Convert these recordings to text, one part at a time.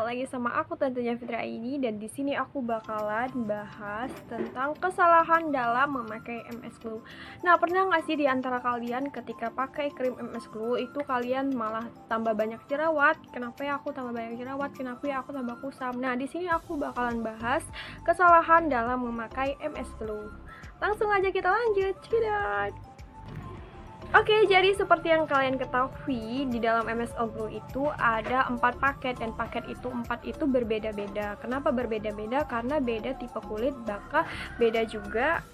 lagi sama aku tentunya Fitra ini, dan di sini aku bakalan bahas tentang kesalahan dalam memakai MS Glow. Nah, pernah nggak sih di antara kalian ketika pakai krim MS Glow itu kalian malah tambah banyak jerawat? Kenapa ya aku tambah banyak jerawat? Kenapa ya aku tambah kusam? Nah, di sini aku bakalan bahas kesalahan dalam memakai MS Glow. Langsung aja kita lanjut. Cidat. Oke, jadi seperti yang kalian ketahui, di dalam MS Glow itu ada 4 paket, dan paket itu 4 itu berbeda-beda. Kenapa berbeda-beda? Karena beda tipe kulit, bahkan beda juga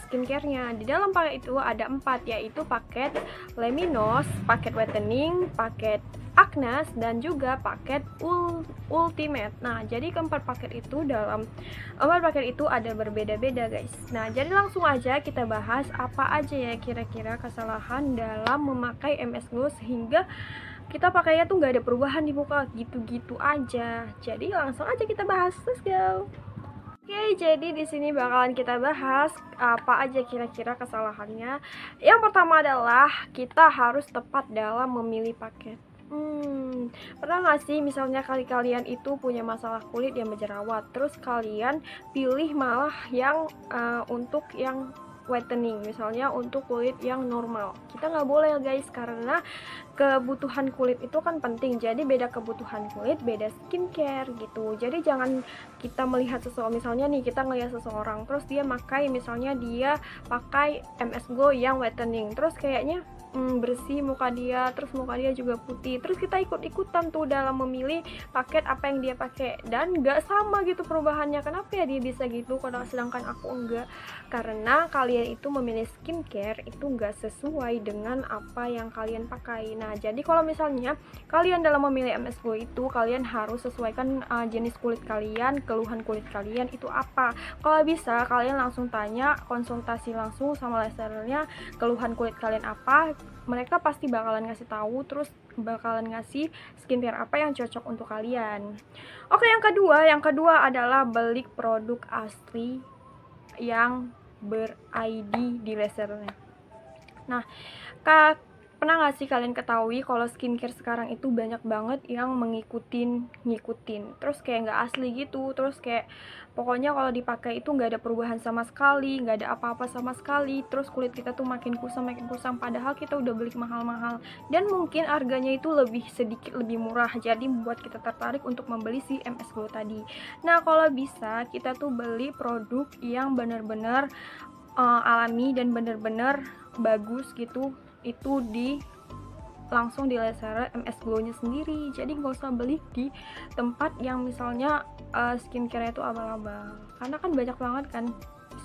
skincare-nya. Di dalam paket itu ada 4, yaitu paket Luminous, paket Whitening, paket Agnes, dan juga paket Ultimate. Nah, jadi keempat paket itu ada berbeda-beda, guys. Nah, jadi langsung aja kita bahas apa aja ya kira-kira kesalahan dalam memakai MS Glow sehingga kita pakainya tuh nggak ada perubahan di muka, gitu-gitu aja. Jadi langsung aja kita bahas, let's go. Oke, jadi di sini bakalan kita bahas apa aja kira-kira kesalahannya. Yang pertama adalah kita harus tepat dalam memilih paket. Pernah nggak sih misalnya kalian itu punya masalah kulit yang berjerawat, terus kalian pilih malah yang untuk yang whitening, misalnya untuk kulit yang normal. Kita nggak boleh guys, karena kebutuhan kulit itu kan penting. Jadi beda kebutuhan kulit, beda skincare gitu. Jadi jangan kita melihat seseorang, misalnya nih kita ngelihat seseorang terus dia misalnya dia pakai MS Glow yang whitening, terus kayaknya bersih muka dia, terus muka dia juga putih, terus kita ikut-ikutan tuh dalam memilih paket apa yang dia pakai, dan nggak sama gitu perubahannya. Kenapa ya dia bisa gitu sedangkan aku enggak? Karena kalian itu memilih skincare itu nggak sesuai dengan apa yang kalian pakai. Nah, jadi kalau misalnya kalian dalam memilih MS Glow itu kalian harus sesuaikan jenis kulit kalian, keluhan kulit kalian itu apa. Kalau bisa kalian langsung tanya, konsultasi langsung sama lasernya, keluhan kulit kalian apa. Mereka pasti bakalan ngasih tahu, terus bakalan ngasih skincare apa yang cocok untuk kalian. Oke, yang kedua adalah beli produk asli yang ber-ID di lasernya. Nah, pernah nggak sih kalian ketahui kalau skincare sekarang itu banyak banget yang ngikutin, terus kayak nggak asli gitu, terus kayak pokoknya kalau dipakai itu nggak ada perubahan sama sekali, nggak ada apa-apa sama sekali, terus kulit kita tuh makin kusam, padahal kita udah beli mahal-mahal, dan mungkin harganya itu sedikit lebih murah, jadi membuat kita tertarik untuk membeli si MS Glow tadi. Nah, kalau bisa kita tuh beli produk yang bener-bener alami dan bener-bener bagus gitu, itu langsung di laser MS Glow nya sendiri. Jadi nggak usah beli di tempat yang misalnya skincare itu abal-abal, karena kan banyak banget kan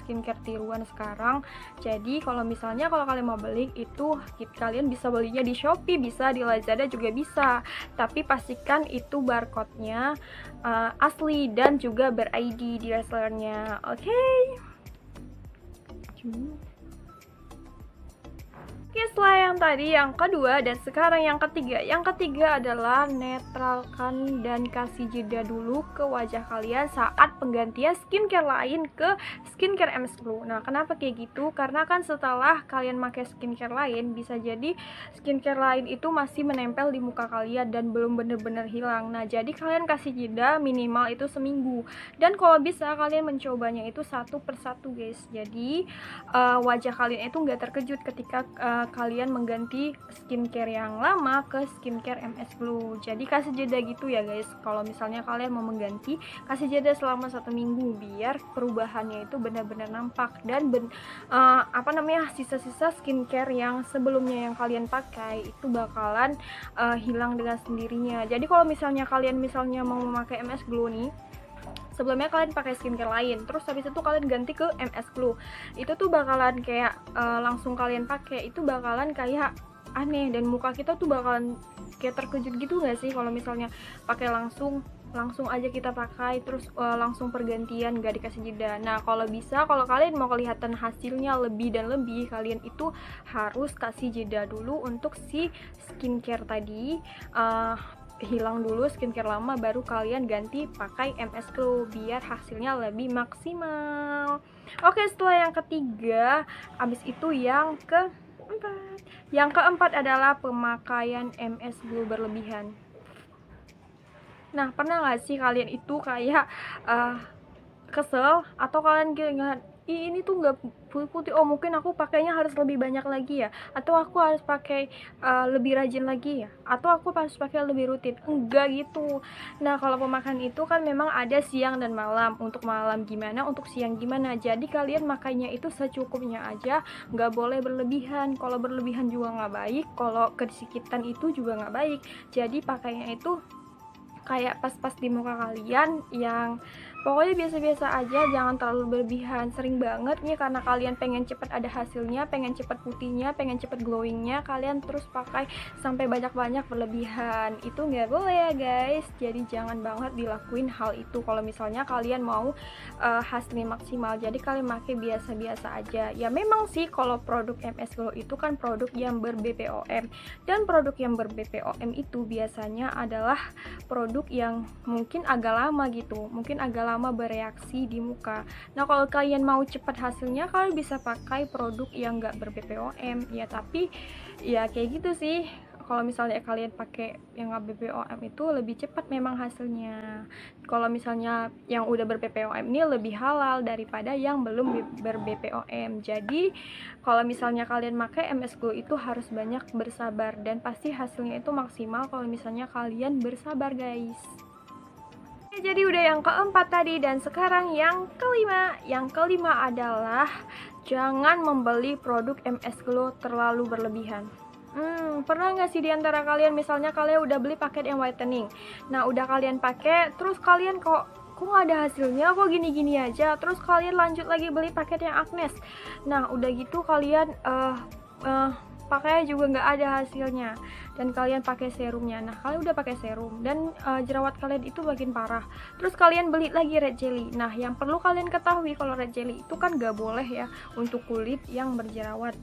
skincare tiruan sekarang. Jadi kalau misalnya kalian mau beli itu, kalian bisa belinya di Shopee, bisa di Lazada juga bisa, tapi pastikan itu barcode-nya asli dan juga ber-ID di resellernya. Oke. Oke, setelah yang tadi yang kedua, dan sekarang yang ketiga. Yang ketiga adalah netralkan dan kasih jeda dulu ke wajah kalian saat penggantian skincare lain ke skincare MS Glow. Nah, kenapa kayak gitu? Karena kan setelah kalian pakai skincare lain, bisa jadi skincare lain itu masih menempel di muka kalian dan belum bener-bener hilang. Nah, jadi kalian kasih jeda minimal itu seminggu. Dan kalau bisa kalian mencobanya itu satu persatu, guys. Jadi wajah kalian itu nggak terkejut ketika kalian mengganti skincare yang lama ke skincare MS Glow. Jadi kasih jeda gitu ya guys. Kalau misalnya kalian mau mengganti, kasih jeda selama 1 minggu biar perubahannya itu benar-benar nampak, dan sisa-sisa skincare yang sebelumnya yang kalian pakai itu bakalan hilang dengan sendirinya. Jadi kalau misalnya kalian mau memakai MS Glow nih, sebelumnya kalian pakai skincare lain, terus habis itu kalian ganti ke MS Glow, itu tuh bakalan kayak langsung kalian pakai, itu bakalan kayak aneh, dan muka kita tuh bakalan kayak terkejut gitu nggak sih kalau misalnya pakai langsung aja kita pakai, terus langsung pergantian gak dikasih jeda. Nah, kalau bisa, kalau kalian mau kelihatan hasilnya lebih dan lebih, kalian itu harus kasih jeda dulu untuk si skincare tadi, hilang dulu skincare lama, baru kalian ganti pakai MS Glow biar hasilnya lebih maksimal. Oke, setelah yang ketiga, abis itu yang keempat adalah pemakaian MS Glow berlebihan. Nah, pernah nggak sih kalian itu kayak kesel atau kalian ingat, "Ih, ini tuh nggak putih-putih, oh mungkin aku pakainya harus lebih banyak lagi ya, atau aku harus pakai lebih rajin lagi ya, atau aku harus pakai lebih rutin." Enggak gitu. Nah, kalau pemakaian itu kan memang ada siang dan malam. Untuk malam gimana, untuk siang gimana. Jadi kalian makainya itu secukupnya aja, nggak boleh berlebihan. Kalau berlebihan juga nggak baik, kalau kedisikitan itu juga nggak baik. Jadi pakainya itu kayak pas-pas di muka kalian, yang pokoknya biasa-biasa aja, jangan terlalu berlebihan. Sering banget nih karena kalian pengen cepet ada hasilnya, pengen cepet putihnya, pengen cepet glowingnya, kalian terus pakai sampai banyak-banyak berlebihan. Itu nggak boleh ya guys, jadi jangan banget dilakuin hal itu kalau misalnya kalian mau hasilnya maksimal. Jadi kalian pakai biasa-biasa aja ya. Memang sih kalau produk MS Glow itu kan produk yang ber-BPOM, dan produk yang ber-BPOM itu biasanya adalah produk yang mungkin agak lama gitu, mungkin agak lama bereaksi di muka. Nah, kalau kalian mau cepat hasilnya, kalian bisa pakai produk yang nggak ber-BPOM ya. Tapi ya kayak gitu sih, kalau misalnya kalian pakai yang nggak BPOM itu lebih cepat memang hasilnya. Kalau misalnya yang udah ber-BPOM ini lebih halal daripada yang belum ber-BPOM. Jadi kalau misalnya kalian pakai MS Glow itu harus banyak bersabar, dan pasti hasilnya itu maksimal kalau misalnya kalian bersabar guys. Jadi udah yang keempat tadi, dan sekarang yang kelima. Yang kelima adalah jangan membeli produk MS Glow terlalu berlebihan. Pernah nggak sih diantara kalian, misalnya kalian udah beli paket yang whitening, nah udah kalian pakai, terus kalian kok nggak ada hasilnya, kok gini-gini aja, terus kalian lanjut lagi beli paket yang Agnes, nah udah gitu kalian pakai juga nggak ada hasilnya, dan kalian pakai serumnya. Nah, kalian udah pakai serum dan jerawat kalian itu makin parah, terus kalian beli lagi red jelly. Nah, yang perlu kalian ketahui, kalau red jelly itu kan nggak boleh ya untuk kulit yang berjerawat,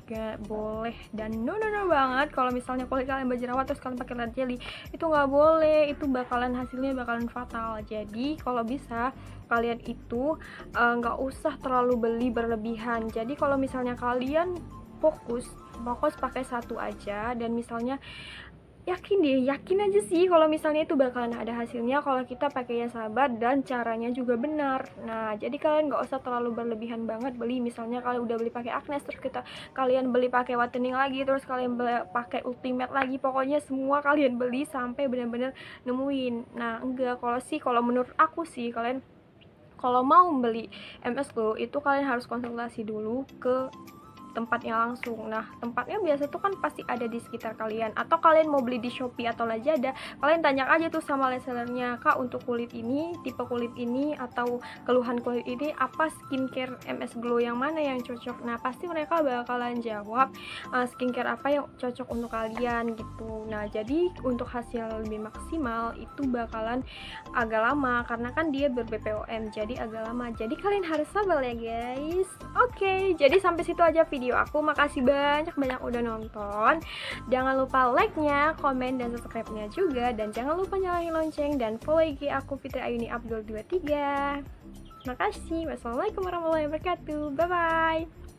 gak boleh. Dan no banget kalau misalnya kulit kalian berjerawat terus kalian pakai red jelly, itu nggak boleh, itu bakalan hasilnya bakalan fatal. Jadi kalau bisa kalian itu nggak usah terlalu beli berlebihan. Jadi kalau misalnya kalian fokus pakai satu aja, dan misalnya yakin aja sih kalau misalnya itu bakalan ada hasilnya kalau kita pakainya sabar dan caranya juga benar. Nah, jadi kalian nggak usah terlalu berlebihan banget beli. Misalnya kalian udah beli pakai Agnes, terus kalian beli pakai whitening lagi, terus kalian beli pakai ultimate lagi, pokoknya semua kalian beli sampai benar-benar nemuin. Nah, enggak, kalau menurut aku sih, kalian kalau mau beli MS Glow itu kalian harus konsultasi dulu ke tempatnya langsung. Nah, tempatnya biasa tuh kan pasti ada di sekitar kalian, atau kalian mau beli di Shopee atau Lazada, kalian tanya aja tuh sama resellernya, "Kak, untuk kulit ini, tipe kulit ini, atau keluhan kulit ini, apa skincare MS Glow yang mana yang cocok?" Nah, pasti mereka bakalan jawab skincare apa yang cocok untuk kalian gitu. Nah, jadi untuk hasil lebih maksimal itu bakalan agak lama karena kan dia ber-BPOM, jadi agak lama. Jadi kalian harus sabar ya guys. Oke, jadi sampai situ aja video aku. Makasih banyak udah nonton. Jangan lupa like-nya, komen, dan subscribe-nya juga, dan jangan lupa nyalain lonceng dan follow IG aku Fitri Ayuni Abdul 23. Makasih. Wassalamualaikum warahmatullahi wabarakatuh. Bye bye.